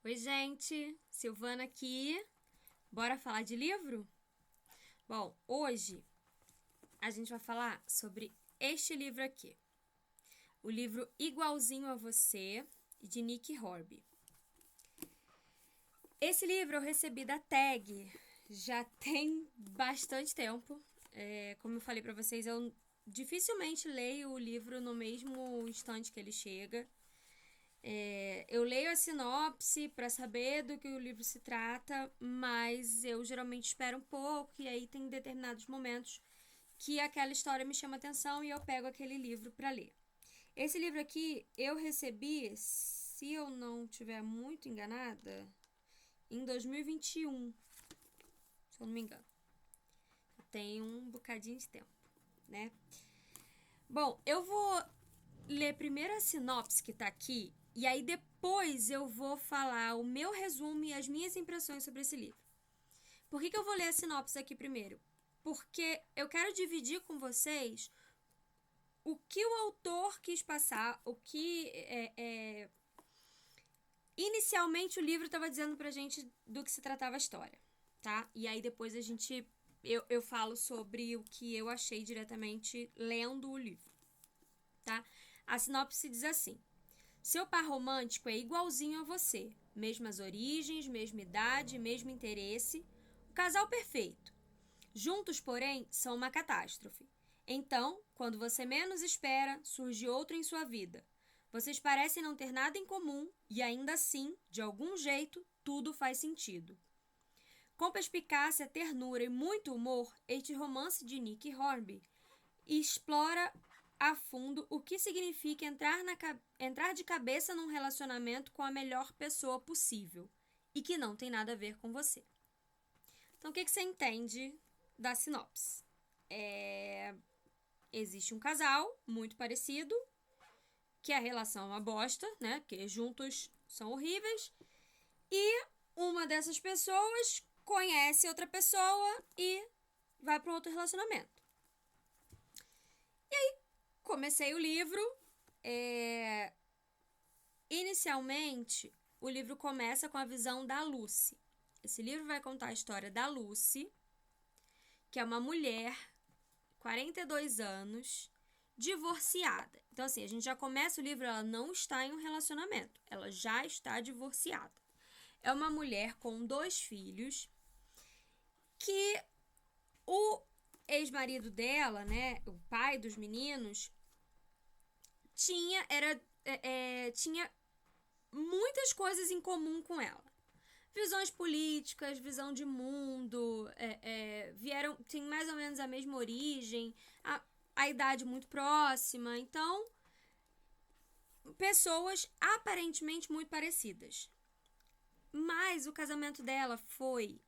Oi, gente, Silvana aqui. Bora falar de livro? Bom, hoje a gente vai falar sobre este livro aqui. O livro Igualzinho a Você, de Nick Horby. Esse livro eu recebi da Tag já tem bastante tempo. Como eu falei pra vocês, eu dificilmente leio o livro no mesmo instante que ele chega. Eu leio a sinopse para saber do que o livro se trata, mas eu geralmente espero um pouco e aí tem determinados momentos que aquela história me chama atenção e eu pego aquele livro para ler. Esse livro aqui eu recebi, se eu não estiver muito enganada, em 2021, se eu não me engano. Tem um bocadinho de tempo, né? Bom, eu vou ler primeiro a sinopse que tá aqui e aí depois eu vou falar o meu resumo e as minhas impressões sobre esse livro. Por que eu vou ler a sinopse aqui primeiro? Porque eu quero dividir com vocês o que o autor quis passar, o que inicialmente o livro estava dizendo pra gente do que se tratava a história, tá? E aí depois eu falo sobre o que eu achei diretamente lendo o livro, tá? A sinopse diz assim: seu par romântico é igualzinho a você. Mesmas origens, mesma idade, mesmo interesse. O casal perfeito. Juntos, porém, são uma catástrofe. Então, quando você menos espera, surge outro em sua vida. Vocês parecem não ter nada em comum e ainda assim, de algum jeito, tudo faz sentido. Com perspicácia, ternura e muito humor, este romance de Nick Hornby explora a fundo o que significa entrar de cabeça num relacionamento com a melhor pessoa possível e que não tem nada a ver com você. Então, o que você entende da sinopse? Existe um casal muito parecido, que a relação é uma bosta, né? Porque juntos são horríveis. E uma dessas pessoas conhece outra pessoa e vai para um outro relacionamento. Comecei o livro. Inicialmente, o livro começa com a visão da Lucy. Esse livro vai contar a história da Lucy, que é uma mulher, 42 anos, divorciada. Então, assim, a gente já começa o livro, ela não está em um relacionamento, ela já está divorciada. É uma mulher com 2 filhos que o ex-marido dela, né, o pai dos meninos, tinha muitas coisas em comum com ela. Visões políticas, visão de mundo, tem mais ou menos a mesma origem, a idade muito próxima. Então, pessoas aparentemente muito parecidas. Mas o casamento dela foi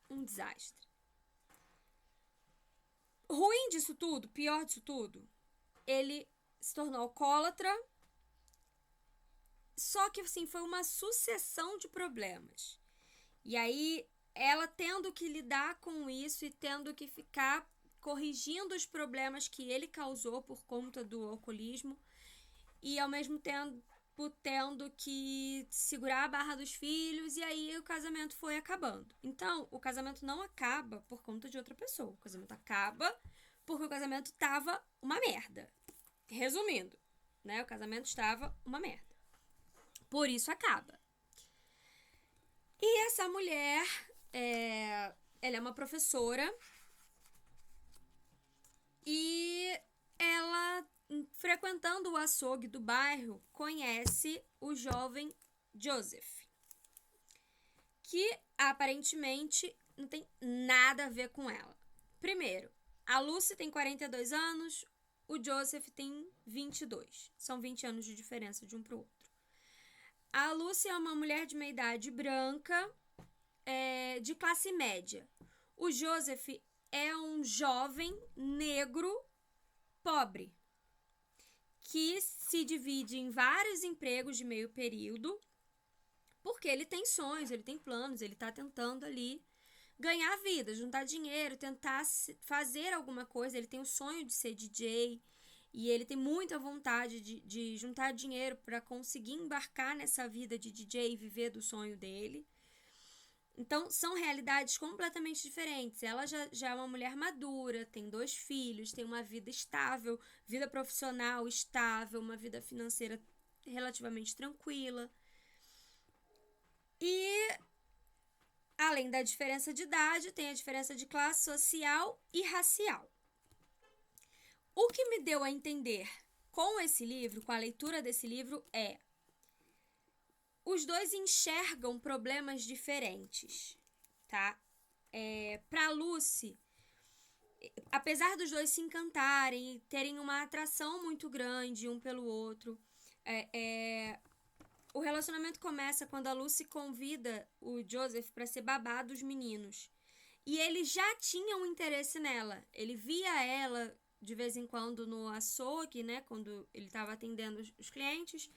um desastre. Ruim disso tudo, pior disso tudo, ele se tornou alcoólatra. Só que, assim, foi uma sucessão de problemas. E aí, ela tendo que lidar com isso e tendo que ficar corrigindo os problemas que ele causou por conta do alcoolismo e, ao mesmo tempo, tendo que segurar a barra dos filhos, e aí o casamento foi acabando. Então, o casamento não acaba por conta de outra pessoa. O casamento acaba porque o casamento estava uma merda. Resumindo, né? O casamento estava uma merda. Por isso acaba. E essa mulher, ela é uma professora e ela, frequentando o açougue do bairro, conhece o jovem Joseph, que aparentemente não tem nada a ver com ela. Primeiro, a Lucy tem 42 anos, o Joseph tem 22. São 20 anos de diferença de um pro outro. A Lucy é uma mulher de meia idade branca, de classe média. O Joseph é um jovem negro pobre que se divide em vários empregos de meio período porque ele tem sonhos, ele tem planos, ele tá tentando ali ganhar vida, juntar dinheiro, tentar fazer alguma coisa. Ele tem o sonho de ser DJ e ele tem muita vontade de juntar dinheiro para conseguir embarcar nessa vida de DJ e viver do sonho dele. Então, são realidades completamente diferentes. Ela já é uma mulher madura, tem 2 filhos, tem uma vida estável, vida profissional estável, uma vida financeira relativamente tranquila. E, além da diferença de idade, tem a diferença de classe social e racial. O que me deu a entender com esse livro, com a leitura desse livro, é: os dois enxergam problemas diferentes, tá? Pra Lucy, apesar dos dois se encantarem, terem uma atração muito grande um pelo outro, o relacionamento começa quando a Lucy convida o Joseph para ser babá dos meninos. E ele já tinha um interesse nela. Ele via ela de vez em quando no açougue, né? Quando ele estava atendendo os clientes.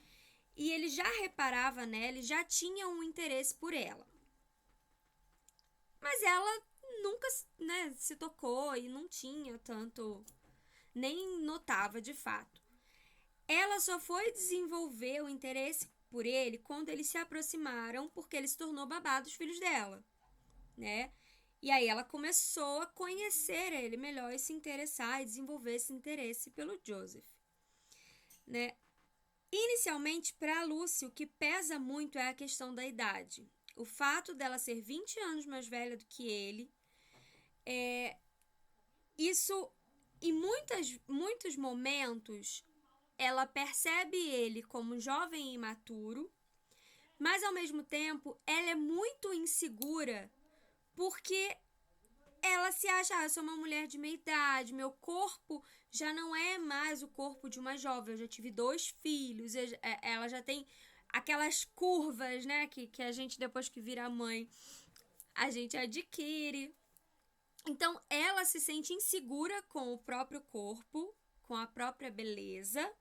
E ele já reparava nela e já tinha um interesse por ela. Mas ela nunca, né, se tocou e não tinha tanto, nem notava de fato. Ela só foi desenvolver o interesse por ele quando eles se aproximaram, porque ele se tornou babá dos filhos dela, né? E aí ela começou a conhecer ele melhor e se interessar e desenvolver esse interesse pelo Joseph, né? Inicialmente, para a Lucy, o que pesa muito é a questão da idade. O fato dela ser 20 anos mais velha do que ele, isso, em muitos momentos, ela percebe ele como jovem e imaturo, mas ao mesmo tempo, ela é muito insegura porque ela se acha, eu sou uma mulher de meia idade, meu corpo já não é mais o corpo de uma jovem, eu já tive 2 filhos, ela já tem aquelas curvas, né, que a gente, depois que vira mãe, a gente adquire. Então, ela se sente insegura com o próprio corpo, com a própria beleza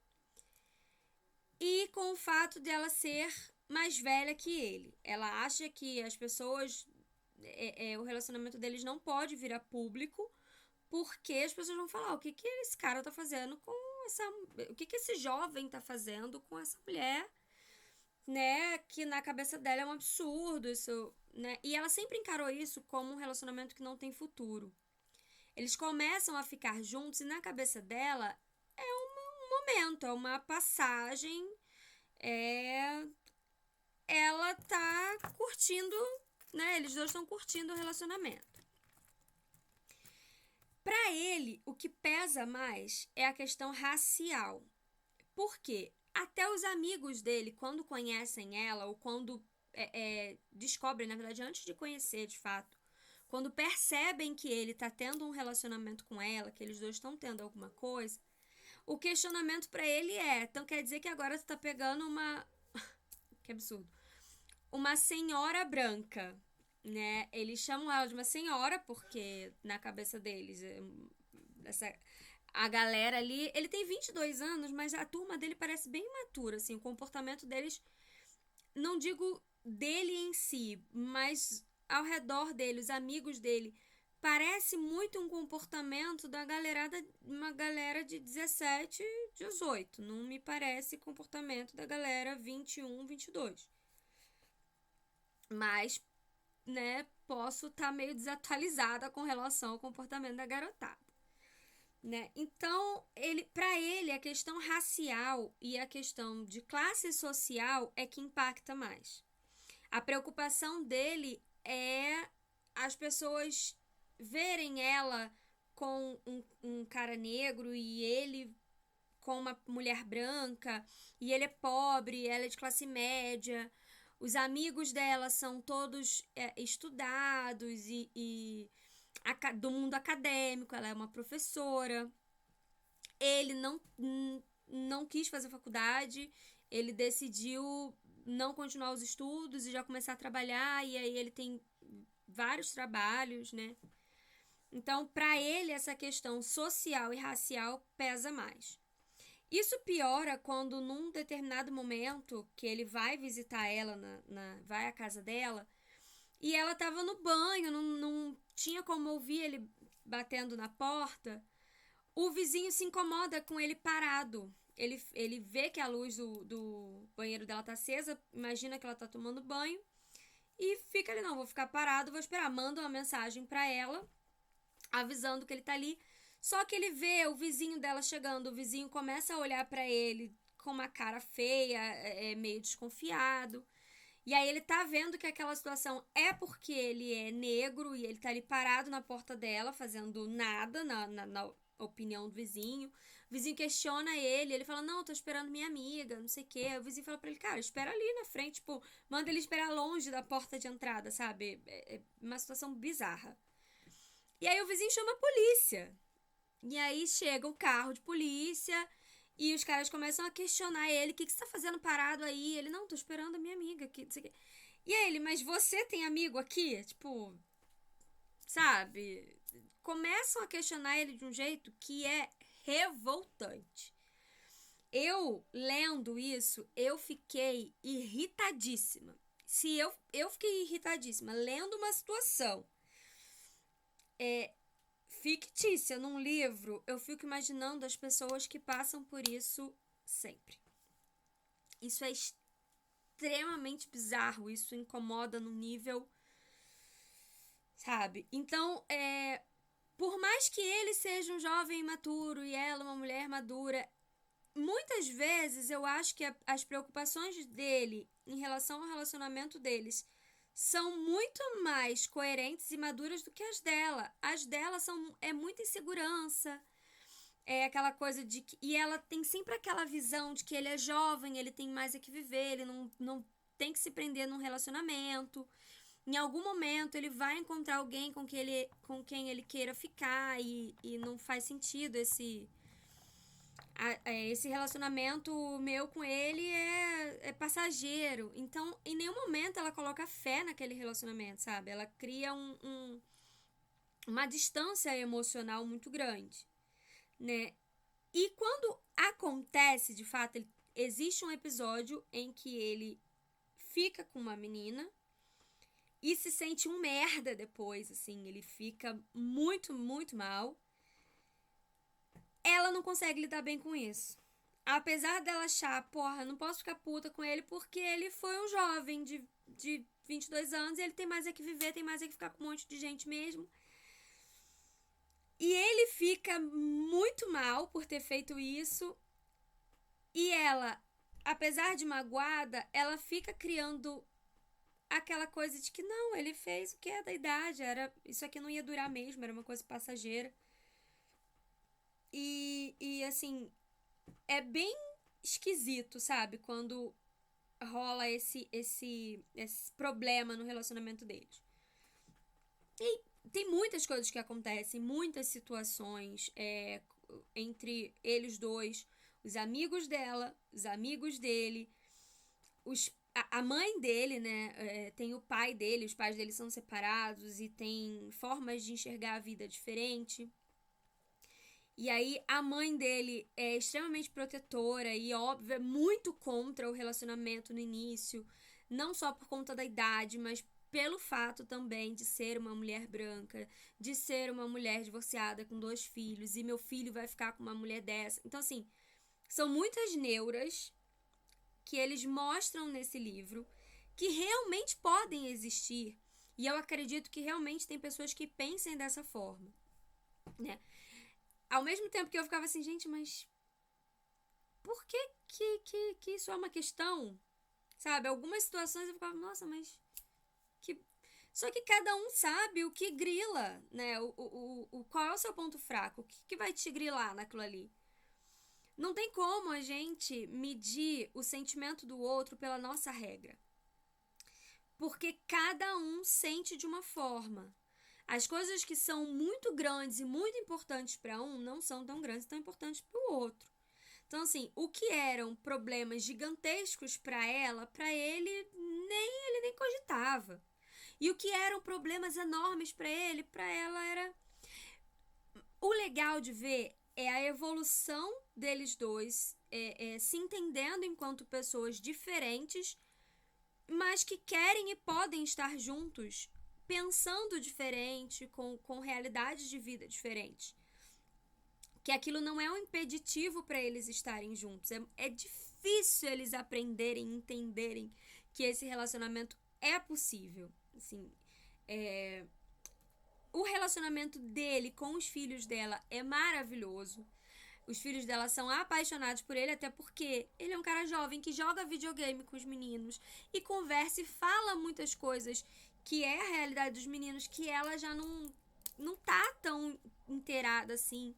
e com o fato dela ser mais velha que ele. Ela acha que as pessoas, o relacionamento deles não pode virar público, porque as pessoas vão falar: o que esse cara tá fazendo com essa... O que esse jovem tá fazendo com essa mulher, né? Que na cabeça dela é um absurdo isso, né? E ela sempre encarou isso como um relacionamento que não tem futuro. Eles começam a ficar juntos e na cabeça dela é um momento, é uma passagem. Ela tá curtindo, né? Eles dois estão curtindo o relacionamento. Para ele, o que pesa mais é a questão racial. Por quê? Até os amigos dele, quando conhecem ela, ou quando descobrem, na verdade, antes de conhecer de fato, quando percebem que ele tá tendo um relacionamento com ela, que eles dois estão tendo alguma coisa, o questionamento para ele é: então quer dizer que agora tu tá pegando uma... que absurdo. Uma senhora branca, né? Eles chamam ela de uma senhora porque na cabeça deles, a galera ali, ele tem 22 anos, mas a turma dele parece bem imatura, assim, o comportamento deles, não digo dele em si, mas ao redor dele, os amigos dele, parece muito um comportamento da galerada, uma galera de 17, 18, não me parece comportamento da galera 21, 22. Mas, né, posso estar meio desatualizada com relação ao comportamento da garotada, né? Então, para ele, a questão racial e a questão de classe social é que impacta mais. A preocupação dele é as pessoas verem ela com um cara negro e ele com uma mulher branca, e ele é pobre, ela é de classe média. Os amigos dela são todos estudados e do mundo acadêmico, ela é uma professora. Ele não quis fazer faculdade, ele decidiu não continuar os estudos e já começar a trabalhar, e aí ele tem vários trabalhos, né? Então, para ele, essa questão social e racial pesa mais. Isso piora quando, num determinado momento, que ele vai visitar ela, vai à casa dela, e ela tava no banho, não tinha como ouvir ele batendo na porta. O vizinho se incomoda com ele parado. Ele vê que a luz do banheiro dela tá acesa, imagina que ela tá tomando banho, e fica ali, não, vou ficar parado, vou esperar. Manda uma mensagem pra ela, avisando que ele tá ali. Só que ele vê o vizinho dela chegando, o vizinho começa a olhar pra ele com uma cara feia, meio desconfiado. E aí ele tá vendo que aquela situação é porque ele é negro e ele tá ali parado na porta dela, fazendo nada, na opinião do vizinho. O vizinho questiona ele fala, não, tô esperando minha amiga, não sei o quê. O vizinho fala pra ele, cara, espera ali na frente, tipo, manda ele esperar longe da porta de entrada, sabe? É uma situação bizarra. E aí o vizinho chama a polícia. E aí chega um carro de polícia e os caras começam a questionar ele. O que você tá fazendo parado aí? Ele, não, tô esperando a minha amiga. Não sei o quê. E aí ele, mas você tem amigo aqui? Tipo, sabe? Começam a questionar ele de um jeito que é revoltante. Eu, lendo isso, eu fiquei irritadíssima. Se eu fiquei irritadíssima lendo uma situação fictícia num livro, eu fico imaginando as pessoas que passam por isso sempre. Isso é extremamente bizarro, isso incomoda no nível, sabe? Então, por mais que ele seja um jovem imaturo e ela uma mulher madura, muitas vezes eu acho que as preocupações dele em relação ao relacionamento deles são muito mais coerentes e maduras do que as dela. As dela é muita insegurança, é aquela coisa de que... E ela tem sempre aquela visão de que ele é jovem, ele tem mais a que viver, ele não tem que se prender num relacionamento. Em algum momento ele vai encontrar alguém com quem ele queira ficar e não faz sentido esse relacionamento meu com ele é passageiro. Então, em nenhum momento ela coloca fé naquele relacionamento, sabe? Ela cria uma distância emocional muito grande, né? E quando acontece, de fato, existe um episódio em que ele fica com uma menina e se sente um merda depois, assim, ele fica muito, muito mal. Ela não consegue lidar bem com isso. Apesar dela achar, porra, não posso ficar puta com ele porque ele foi um jovem de 22 anos e ele tem mais é que viver, tem mais é que ficar com um monte de gente mesmo. E ele fica muito mal por ter feito isso. E ela, apesar de magoada, ela fica criando aquela coisa de que não, ele fez o que é da idade, isso aqui não ia durar mesmo, era uma coisa passageira. E assim, é bem esquisito, sabe? Quando rola esse problema no relacionamento deles. E tem muitas coisas que acontecem, muitas situações entre eles dois, os amigos dela, os amigos dele, a mãe dele, né? Tem o pai dele, os pais dele são separados e tem formas de enxergar a vida diferente. E aí a mãe dele é extremamente protetora e, óbvio, é muito contra o relacionamento no início. Não só por conta da idade, mas pelo fato também de ser uma mulher branca, de ser uma mulher divorciada com 2 filhos, e meu filho vai ficar com uma mulher dessa. Então, assim, são muitas neuras que eles mostram nesse livro que realmente podem existir. E eu acredito que realmente tem pessoas que pensem dessa forma, né? Ao mesmo tempo que eu ficava assim, gente, mas por que isso é uma questão? Sabe? Algumas situações eu ficava, nossa, mas que... Só que cada um sabe o que grila, né? Qual é o seu ponto fraco? O que vai te grilar naquilo ali? Não tem como a gente medir o sentimento do outro pela nossa regra. Porque cada um sente de uma forma. As coisas que são muito grandes e muito importantes para um não são tão grandes e tão importantes para o outro. Então, assim, o que eram problemas gigantescos para ela, para ele nem cogitava. E o que eram problemas enormes para ele, para ela era... O legal de ver é a evolução deles dois, se entendendo enquanto pessoas diferentes, mas que querem e podem estar juntos, pensando diferente, com realidades de vida diferentes. que aquilo não é um impeditivo para eles estarem juntos. É difícil eles aprenderem, entenderem que esse relacionamento é possível. Assim, o relacionamento dele com os filhos dela é maravilhoso. Os filhos dela são apaixonados por ele, até porque ele é um cara jovem que joga videogame com os meninos e conversa e fala muitas coisas que é a realidade dos meninos, que ela já não tá tão inteirada assim.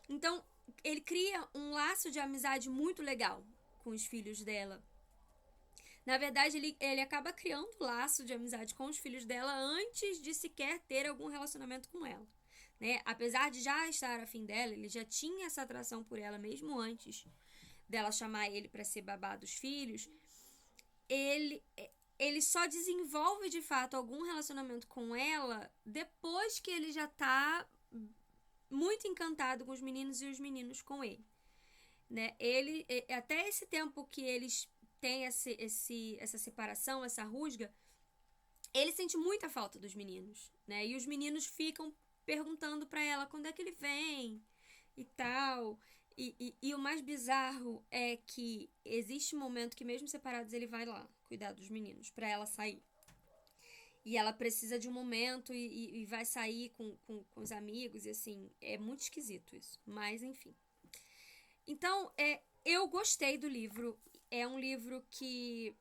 Então, ele cria um laço de amizade muito legal com os filhos dela. Na verdade, ele acaba criando um laço de amizade com os filhos dela antes de sequer ter algum relacionamento com ela. Né? Apesar de já estar afim dela, ele já tinha essa atração por ela mesmo antes dela chamar ele para ser babá dos filhos. Ele só desenvolve de fato algum relacionamento com ela depois que ele já tá muito encantado com os meninos e os meninos com ele. Né? Até esse tempo que eles têm essa separação, essa rusga, ele sente muita falta dos meninos. Né? E os meninos ficam perguntando pra ela quando é que ele vem e tal. E o mais bizarro é que existe um momento que mesmo separados ele vai lá cuidar dos meninos pra ela sair. E ela precisa de um momento e vai sair com os amigos e assim, é muito esquisito isso, mas enfim. Então, eu gostei do livro, é um livro que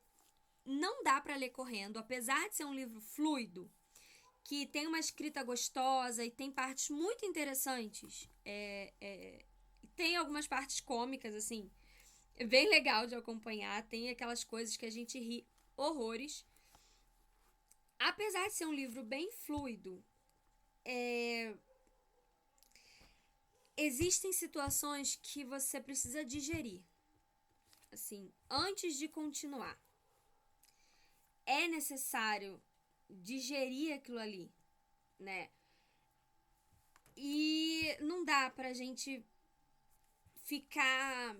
não dá pra ler correndo, apesar de ser um livro fluido, que tem uma escrita gostosa e tem partes muito interessantes. Tem algumas partes cômicas, assim. É bem legal de acompanhar. Tem aquelas coisas que a gente ri horrores. Apesar de ser um livro bem fluido, existem situações que você precisa digerir. Assim, antes de continuar. É necessário digerir aquilo ali, né? E não dá pra gente ficar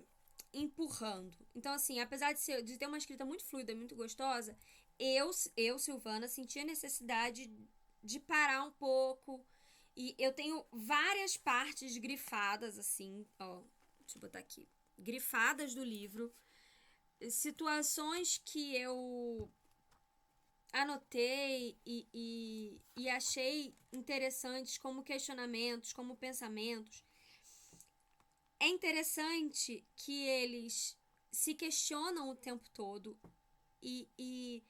empurrando. Então, assim, apesar de ter uma escrita muito fluida e muito gostosa, eu, Silvana, senti a necessidade de parar um pouco. E eu tenho várias partes grifadas, assim, ó. Deixa eu botar aqui. Grifadas do livro. Situações que eu anotei e achei interessantes como questionamentos, como pensamentos. É interessante que eles se questionam o tempo todo e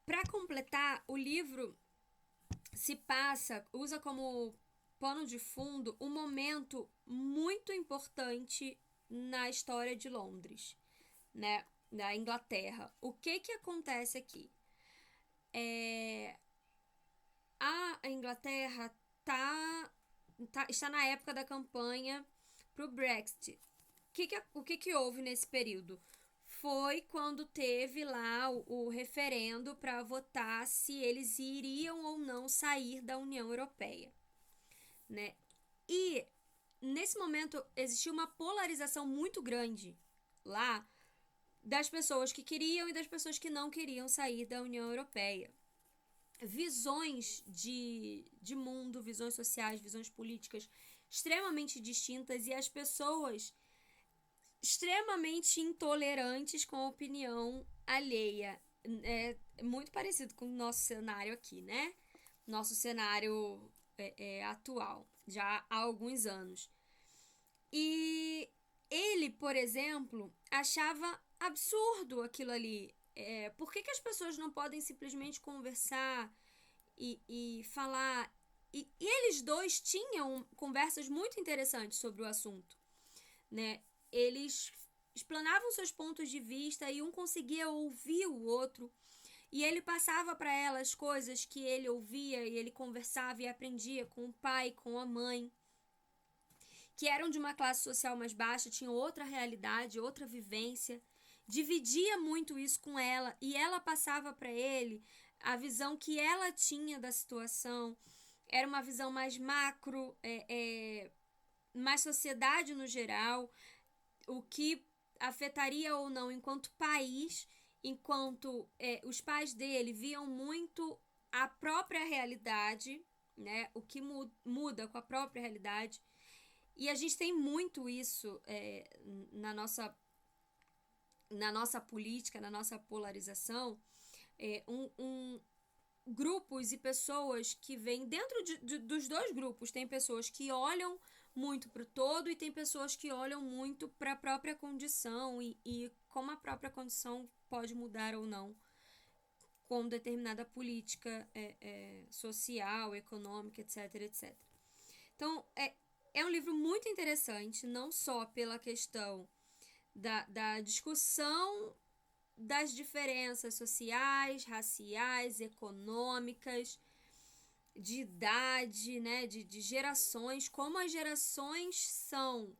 para completar, o livro usa como pano de fundo um momento muito importante na história de Londres, né? Da Inglaterra. O que acontece aqui? A Inglaterra está na época da campanha pro Brexit. O que houve nesse período? Foi quando teve lá o referendo para votar se eles iriam ou não sair da União Europeia, né? E nesse momento existiu uma polarização muito grande lá das pessoas que queriam e das pessoas que não queriam sair da União Europeia. Visões de mundo, visões sociais, visões políticas extremamente distintas e as pessoas extremamente intolerantes com a opinião alheia. É muito parecido com o nosso cenário aqui, né? Nosso cenário atual, já há alguns anos. E ele, por exemplo, achava absurdo aquilo ali. Por que as pessoas não podem simplesmente conversar e falar? E eles dois tinham conversas muito interessantes sobre o assunto, né? Eles explanavam seus pontos de vista e um conseguia ouvir o outro. E ele passava para ela as coisas que ele ouvia e ele conversava e aprendia com o pai, com a mãe, que eram de uma classe social mais baixa, tinham outra realidade, outra vivência. Dividia muito isso com ela e ela passava para ele a visão que ela tinha da situação. Era uma visão mais macro, mais sociedade no geral, o que afetaria ou não enquanto país, enquanto os pais dele viam muito a própria realidade, né? O que muda com a própria realidade. E a gente tem muito isso na nossa política, na nossa polarização, grupos e pessoas que vêm dentro dos dois grupos. Tem pessoas que olham muito para o todo e tem pessoas que olham muito para a própria condição e como a própria condição pode mudar ou não com determinada política social, econômica, etc, etc. Então, é um livro muito interessante, não só pela questão da discussão das diferenças sociais, raciais, econômicas, de idade, né, de gerações, como as gerações são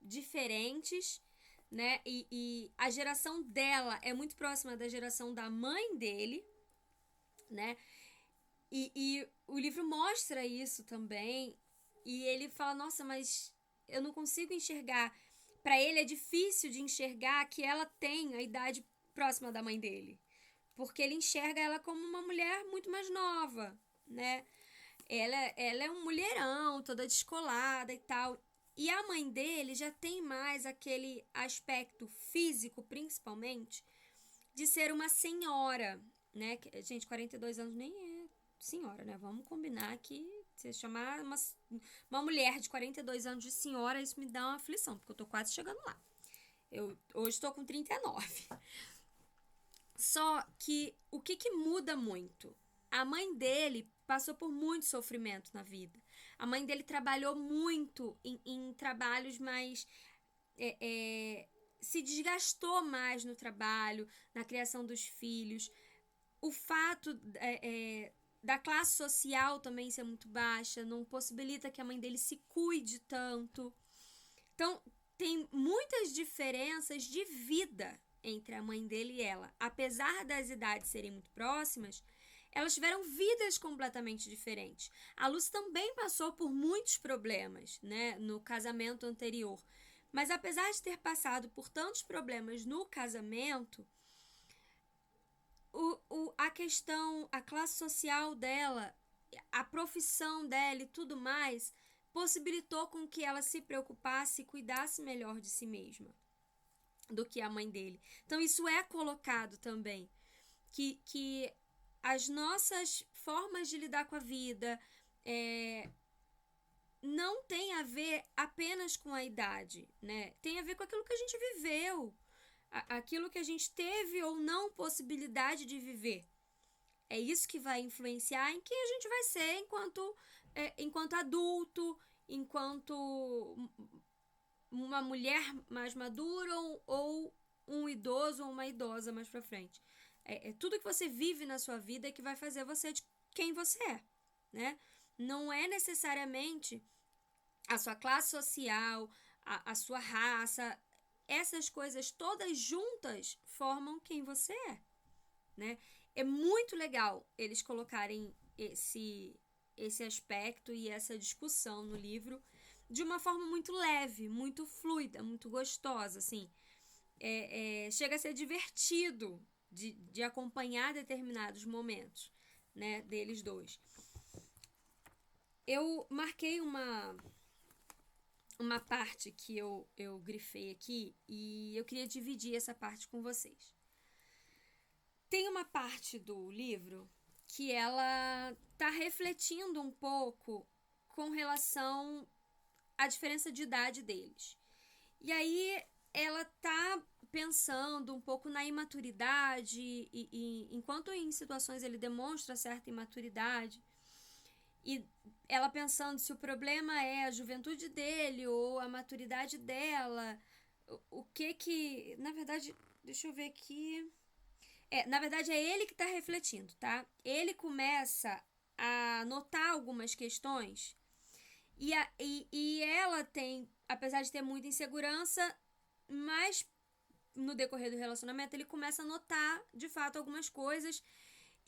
diferentes, né, e a geração dela é muito próxima da geração da mãe dele, né, e o livro mostra isso também, e ele fala, nossa, mas eu não consigo enxergar, para ele é difícil de enxergar que ela tem a idade próxima da mãe dele, porque ele enxerga ela como uma mulher muito mais nova, né? Ela é um mulherão, toda descolada e tal. E a mãe dele já tem mais aquele aspecto físico, principalmente, de ser uma senhora, né? Gente, 42 anos nem é senhora, né? Vamos combinar que se chamar uma mulher de 42 anos de senhora, isso me dá uma aflição, porque eu tô quase chegando lá. Eu hoje tô com 39. Só que o que muda muito? A mãe dele passou por muito sofrimento na vida. A mãe dele trabalhou muito em trabalhos mais... se desgastou mais no trabalho, na criação dos filhos. O fato da classe social também ser muito baixa não possibilita que a mãe dele se cuide tanto. Então, tem muitas diferenças de vida entre a mãe dele e ela. Apesar das idades serem muito próximas, elas tiveram vidas completamente diferentes. A Lucy também passou por muitos problemas, né, no casamento anterior. Mas apesar de ter passado por tantos problemas no casamento, a questão, a classe social dela, a profissão dela e tudo mais, possibilitou com que ela se preocupasse e cuidasse melhor de si mesma do que a mãe dele. Então isso é colocado também, que as nossas formas de lidar com a vida não tem a ver apenas com a idade, né? Tem a ver com aquilo que a gente viveu, aquilo que a gente teve ou não possibilidade de viver. É isso que vai influenciar em quem a gente vai ser enquanto adulto, enquanto uma mulher mais madura ou um idoso ou uma idosa mais pra frente. Tudo que você vive na sua vida é que vai fazer você de quem você é, né? Não é necessariamente a sua classe social, a sua raça. Essas coisas todas juntas formam quem você é, né? É muito legal eles colocarem esse aspecto e essa discussão no livro de uma forma muito leve, muito fluida, muito gostosa, assim. Chega a ser divertido de acompanhar determinados momentos, né, deles dois. Eu marquei uma parte que eu grifei aqui e eu queria dividir essa parte com vocês. Tem uma parte do livro que ela tá refletindo um pouco com relação à diferença de idade deles. E aí ela tá pensando um pouco na imaturidade e enquanto em situações ele demonstra certa imaturidade, e ela pensando se o problema é a juventude dele ou a maturidade dela, o que na verdade, deixa eu ver aqui, na verdade é ele que está refletindo, tá? Ele começa a notar algumas questões e ela tem, apesar de ter muita insegurança, mas no decorrer do relacionamento ele começa a notar de fato algumas coisas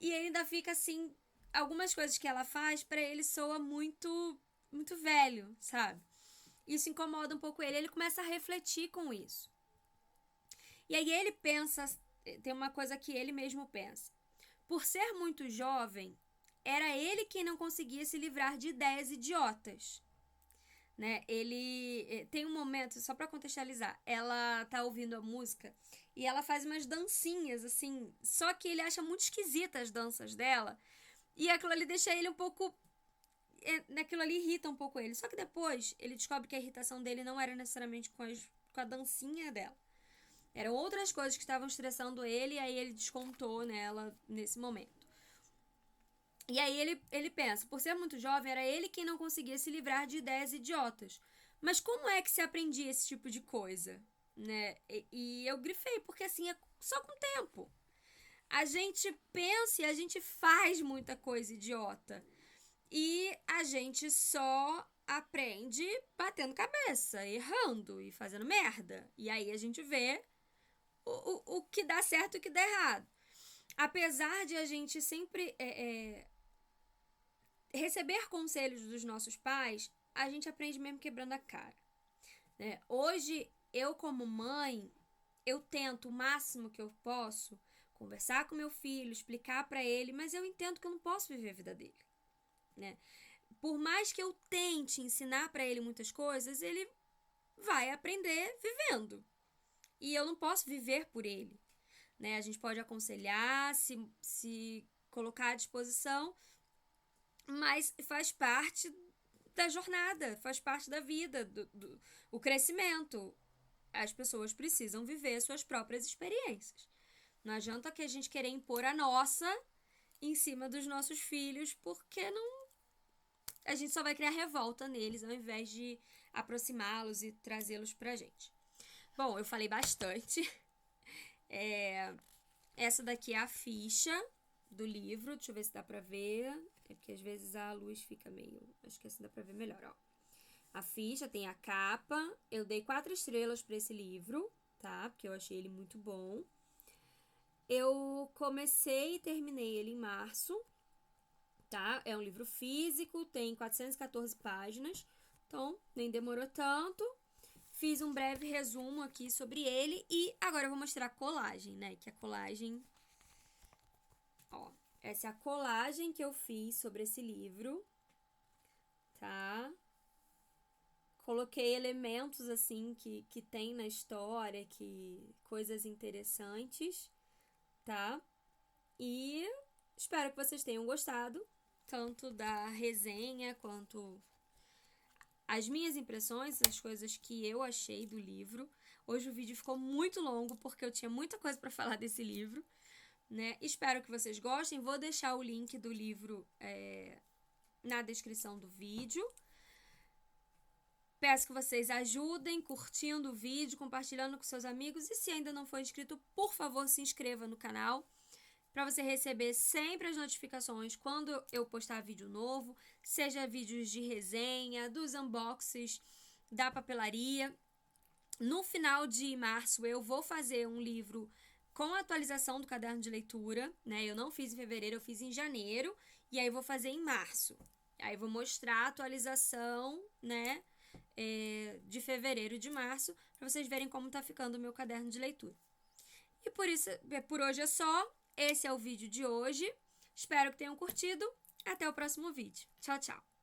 e ele ainda fica assim, algumas coisas que ela faz pra ele soa muito muito velho, sabe? Isso incomoda um pouco ele começa a refletir com isso. E aí ele pensa, tem uma coisa que ele mesmo pensa. Por ser muito jovem, era ele quem não conseguia se livrar de ideias idiotas. né? Ele tem um momento, só pra contextualizar, ela tá ouvindo a música e ela faz umas dancinhas, assim, só que ele acha muito esquisita as danças dela e aquilo ali deixa ele um pouco... Aquilo ali irrita um pouco ele. Só que depois ele descobre que a irritação dele não era necessariamente com a dancinha dela. Eram outras coisas que estavam estressando ele e aí ele descontou nela nesse momento. E aí ele pensa, por ser muito jovem, era ele quem não conseguia se livrar de ideias idiotas. Mas como é que se aprendia esse tipo de coisa? Né? E eu grifei, porque assim, é só com o tempo. A gente pensa e a gente faz muita coisa idiota. E a gente só aprende batendo cabeça, errando e fazendo merda. E aí a gente vê o que dá certo e o que dá errado. Apesar de a gente sempre receber conselhos dos nossos pais, a gente aprende mesmo quebrando a cara. Né? Hoje, eu como mãe, eu tento o máximo que eu posso conversar com meu filho, explicar para ele, mas eu entendo que eu não posso viver a vida dele. Né? Por mais que eu tente ensinar para ele muitas coisas, ele vai aprender vivendo. E eu não posso viver por ele. Né? A gente pode aconselhar, se colocar à disposição, mas faz parte da jornada, faz parte da vida, o crescimento. As pessoas precisam viver suas próprias experiências. Não adianta que a gente querer impor a nossa em cima dos nossos filhos, porque não, a gente só vai criar revolta neles ao invés de aproximá-los e trazê-los pra gente. Bom, eu falei bastante. Essa daqui é a ficha do livro. Deixa eu ver se dá pra ver. É porque às vezes a luz fica meio... Acho que assim dá pra ver melhor, ó. A ficha tem a capa. Eu dei 4 estrelas pra esse livro, tá? Porque eu achei ele muito bom. Eu comecei e terminei ele em março, tá? É um livro físico, tem 414 páginas, então nem demorou tanto. Fiz um breve resumo aqui sobre ele e agora eu vou mostrar a colagem, né? Que a colagem... Ó, essa é a colagem que eu fiz sobre esse livro, tá? Coloquei elementos, assim, que tem na história, coisas interessantes, tá? E espero que vocês tenham gostado, tanto da resenha quanto as minhas impressões, as coisas que eu achei do livro. Hoje o vídeo ficou muito longo porque eu tinha muita coisa para falar desse livro, né? Espero que vocês gostem. Vou deixar o link do livro na descrição do vídeo. Peço que vocês ajudem curtindo o vídeo, compartilhando com seus amigos e se ainda não for inscrito, por favor, se inscreva no canal para você receber sempre as notificações quando eu postar vídeo novo, seja vídeos de resenha, dos unboxings, da papelaria. No final de março eu vou fazer um livro com a atualização do caderno de leitura, né? Eu não fiz em fevereiro, eu fiz em janeiro e aí vou fazer em março. Aí vou mostrar a atualização, né? De fevereiro e de março, para vocês verem como tá ficando o meu caderno de leitura. E por hoje é só. Esse é o vídeo de hoje. Espero que tenham curtido. Até o próximo vídeo. Tchau, tchau.